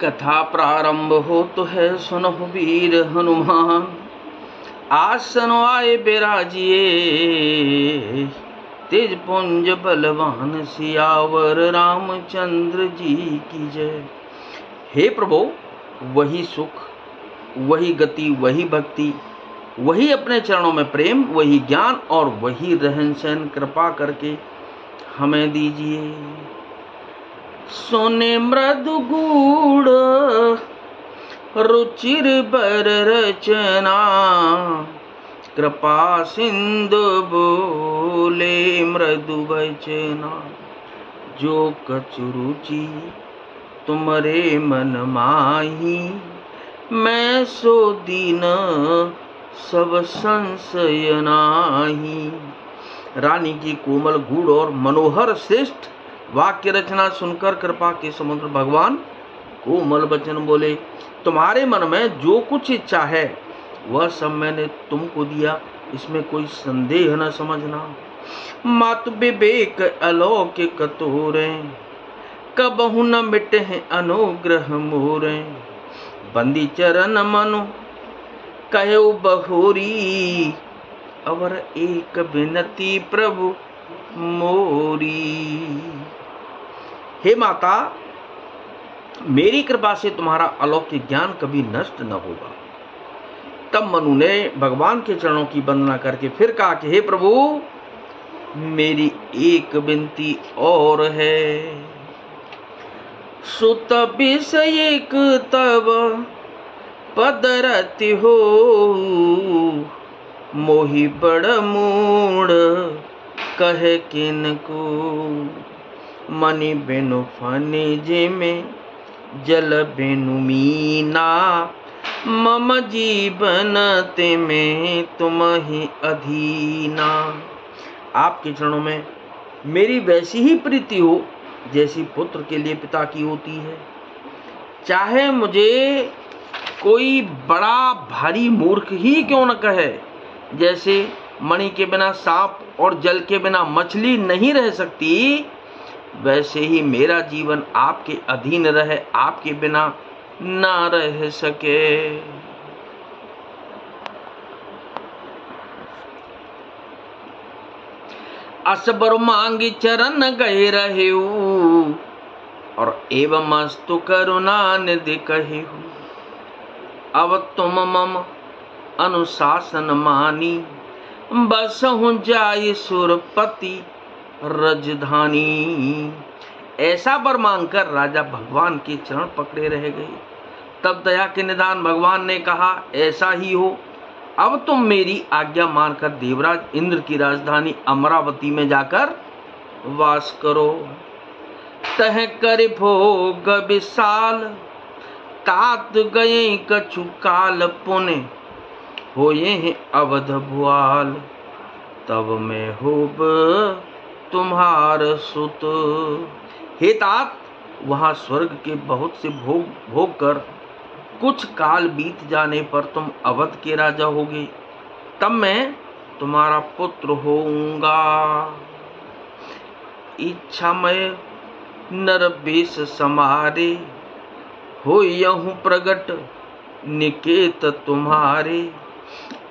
कथा प्रारंभ हो तो है सुनहु वीर हनुमान। आसन आए बिराजिए तेज पुंज बलवान। सियावर रामचंद्र जी की जय। हे प्रभु, वही सुख, वही गति, वही भक्ति, वही अपने चरणों में प्रेम, वही ज्ञान और वही रहन सहन कृपा करके हमें दीजिए। सोने मृदु गूढ़ रुचिर बर रचना। कृपा सिंधु बोले मृदु वचना। जो कछु रुचि तुमरे मन माही। मैं सो दीन सब संशय नाही। रानी की कोमल गूढ़ और मनोहर श्रेष्ठ वाक्य रचना सुनकर कृपा के समुद्र भगवान कोमल वचन बोले। तुम्हारे मन में जो कुछ इच्छा है वह सब मैंने तुमको दिया, इसमें कोई संदेह न समझना। मात विवेक अलौकिक तोरे। कबहु न मिटे हैं अनुग्रह मोरे। बंदी चरण मनु कहो बहोरी। अवर एक विनती प्रभु मोरी। हे माता, मेरी कृपा से तुम्हारा अलौकिक ज्ञान कभी नष्ट न होगा। तब मनु ने भगवान के चरणों की वंदना करके फिर कहा कि हे प्रभु, मेरी एक विनती और है। सुत विषयक तब पदरति हो। मोहि बड़ मूढ़ कहे किनको। मणि बिनु फनिज में जल बिनु मीना। मम जीवन ते में तुम ही अधीना। आपके चरणों में मेरी वैसी ही प्रीति हो जैसी पुत्र के लिए पिता की होती है। चाहे मुझे कोई बड़ा भारी मूर्ख ही क्यों न कहे। जैसे मणि के बिना सांप और जल के बिना मछली नहीं रह सकती, वैसे ही मेरा जीवन आपके अधीन रहे, आपके बिना ना रह सके। असबर मांगी चरण गए रहे और एवं अस्तु करुणा निधि कहे। अब तुम मम अनुशासन मानी। बसहु जाय सुरपति रजधानी। ऐसा वर मांगकर राजा भगवान के चरण पकड़े रह गए। तब दया के निदान भगवान ने कहा, ऐसा ही हो। अब तुम मेरी आज्ञा मानकर देवराज इंद्र की राजधानी अमरावती में जाकर वास करो। तह कर भोग विशाल। तात गए कछु काल पुण्य। होये हैं अवध भुआल। तब मैं होब तुम्हार सुत। हे तात, वहां स्वर्ग के बहुत से भोग कर कुछ काल बीत जाने पर तुम अवध के राजा होगे। तब मैं तुम्हारा पुत्र होऊंगा। इच्छामय नर बेश समारे। होयहु प्रगट निकेत तुम्हारे।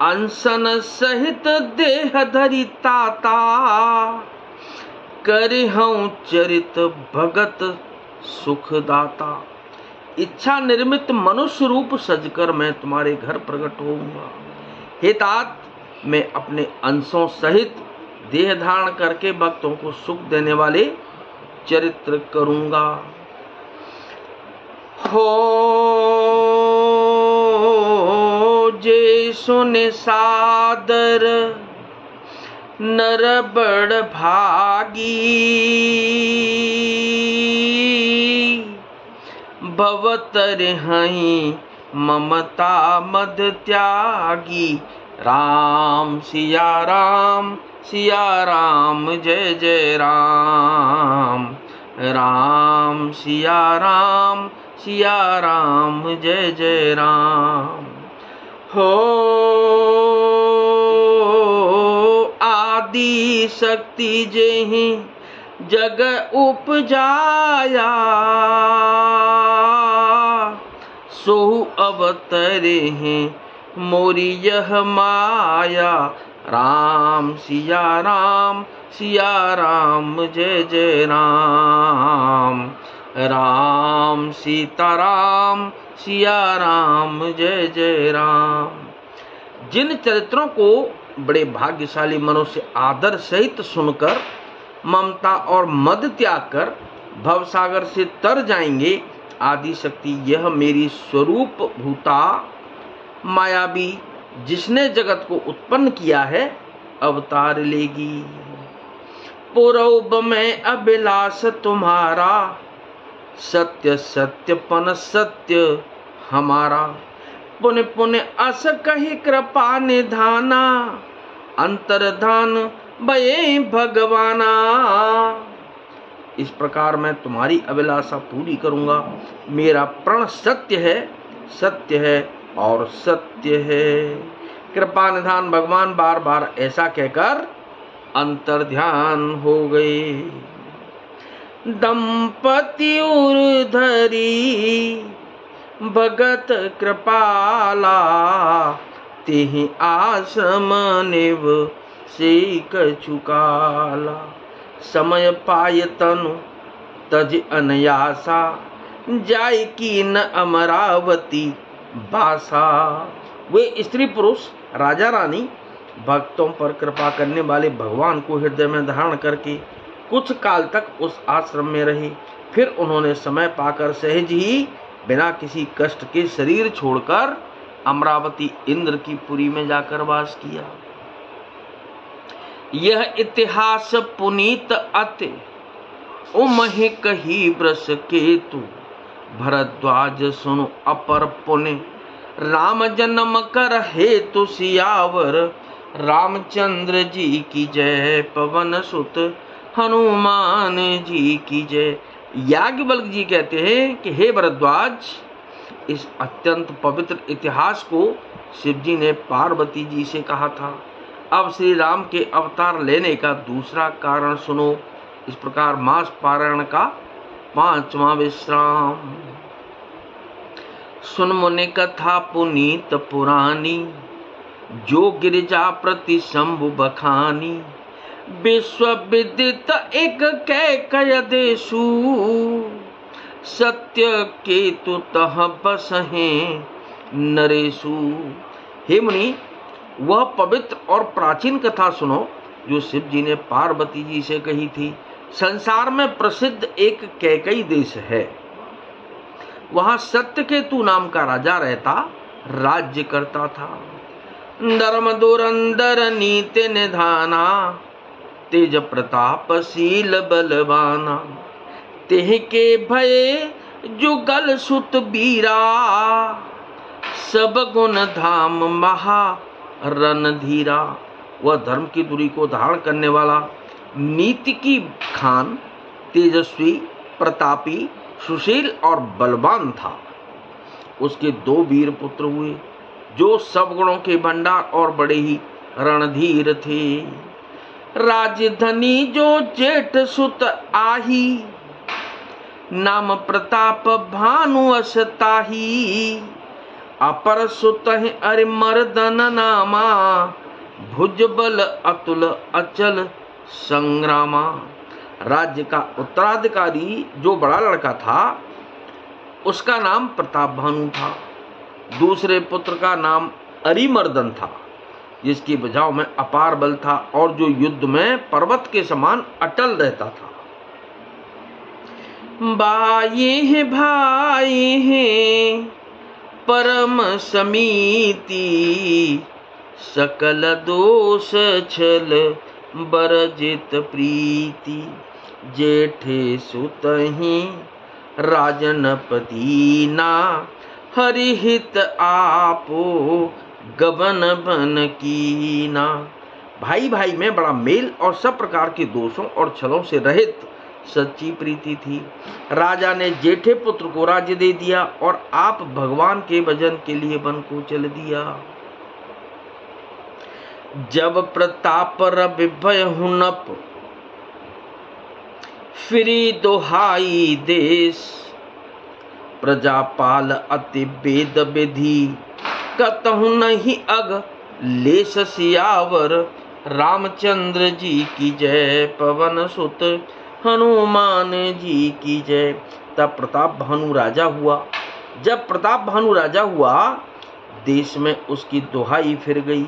अंसन सहित देह धरि ताता। करहूं चरित भगत सुखदाता। इच्छा निर्मित मनुष्य रूप सजकर मैं तुम्हारे घर प्रकट होऊंगा। हे तात, मैं अपने अंशों सहित देह धारण करके भक्तों को सुख देने वाले चरित्र करूंगा। हो जे सुने सादर नर बड़ भागी। भवतर हई ममता मद त्यागी। राम सिया राम सिया राम जय जय राम। राम सिया राम जय जय राम। हो आदि शक्ति जेहि जग उपजाया। सोहु अवतरे हैं मोरी यह माया। राम सिया राम जय जय राम। राम सीताराम सिया राम जय जय राम। जिन चरित्रों को बड़े भाग्यशाली मनुष्य आदर सहित सुनकर ममता और मद त्याग कर भवसागर से तर जाएंगे, आदि शक्ति यह मेरी स्वरूप भूता मायावी जिसने जगत को उत्पन्न किया है अवतार लेगी। पूर्व में अभिलाष तुम्हारा, सत्य सत्यपन सत्य हमारा। पुण्य पुण्य अस कही कृपा निधाना, अंतर्धान भये भगवाना। इस प्रकार मैं तुम्हारी अभिलाषा पूरी करूंगा। मेरा प्रण सत्य है और सत्य है। कृपा निधान भगवान बार बार ऐसा कहकर अंतर्ध्यान हो गए। दंपति उर्धरी भगत कृपाला, तेहि आश्रम निव से कछुकाला। समय पाय तनु तज अनयासा, जाय की न अमरावती बासा। वे स्त्री पुरुष राजा रानी भक्तों पर कृपा करने वाले भगवान को हृदय में धारण करके कुछ काल तक उस आश्रम में रहे। फिर उन्होंने समय पाकर सहज ही बिना किसी कष्ट के शरीर छोड़कर अमरावती इंद्र की पुरी में जाकर वास किया। यह इतिहास पुनीत अति उमहि कही वृष केतु। भरद्वाज सुनु अपर पुण्य, राम जन्म कर हेतु सियावर। रामचंद्र जी की जय, पवन सुत हनुमान जी की जय। याज्ञवल्क्य जी कहते हैं कि हे भरद्वाज, इस अत्यंत पवित्र इतिहास को शिव जी ने पार्वती जी से कहा था। अब श्री राम के अवतार लेने का दूसरा कारण सुनो। इस प्रकार मास पारायण का 5वां विश्राम। सुन मुनि कथा पुनीत पुरानी, जो गिरिजा प्रति शंभु बखानी। विश्व विदित एक कैकय देशु, सत्य केतु तह बसहे नरेशु। हे मुनि, वह पवित्र और प्राचीन कथा सुनो जो शिव जी ने पार्वती जी से कही थी। संसार में प्रसिद्ध एक कैकई देश है। वहां सत्यकेतु नाम का राजा रहता, राज्य करता था। धर्म दुरंदर नीति निधाना, तेज प्रतापशील बलवाना। तेह के भये जुगल सुत बीरा, सब गुण धाम महा रणधीरा। वह धर्म की दूरी को धारण करने वाला, नीति की खान, तेजस्वी, प्रतापी, सुशील और बलवान था। उसके 2 वीर पुत्र हुए जो सब गुणों के भंडार और बड़े ही रणधीर थे। राजधनी जो जेठ सुत आही, नाम प्रताप भानु असताही। अपर सुत अरिमर्दन नामा, भुज बल अतुल अचल संग्रामा। राज्य का उत्तराधिकारी जो बड़ा लड़का था उसका नाम प्रताप भानु था। दूसरे पुत्र का नाम अरिमर्दन था, जिसकी भुजाओं में अपार बल था और जो युद्ध में पर्वत के समान अटल रहता था। बाये भाई हैं परम समीति, सकल दोष छल बरजित प्रीति। जेठे सुतहि राजनपदीना, हरिहित आपो गबन बन कीना। भाई भाई में बड़ा मेल और सब प्रकार के दोषों और छलों से रहित सच्ची प्रीति थी। राजा ने जेठे पुत्र को राज्य दे दिया और आप भगवान के भजन के लिए वन को चल दिया। जब प्रताप रविभय हुनप, फिरी दोहाई देश। प्रजापाल अति वेद विधि, कतहु नहीं अग लेस सियावर। रामचंद्र जी की जय, पवन सुत हनुमान जी की जय। तब प्रताप भानु राजा हुआ। जब प्रताप भानु राजा हुआ, देश में उसकी दुहाई फिर गई।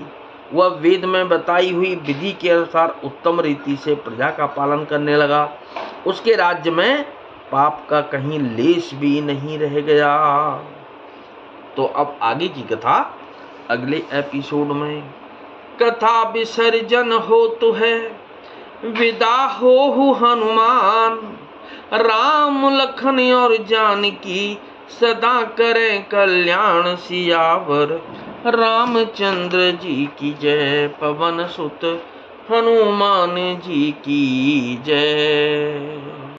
वह वेद में बताई हुई विधि के अनुसार उत्तम रीति से प्रजा का पालन करने लगा। उसके राज्य में पाप का कहीं लेश भी नहीं रह गया। तो अब आगे की कथा अगले एपिसोड में। कथा विसर्जन हो तो है, विदा हो हनुमान। राम लखन और जानकी, सदा करें कल्याण सियावर। रामचंद्र जी की जय, पवन सुत हनुमान जी की जय।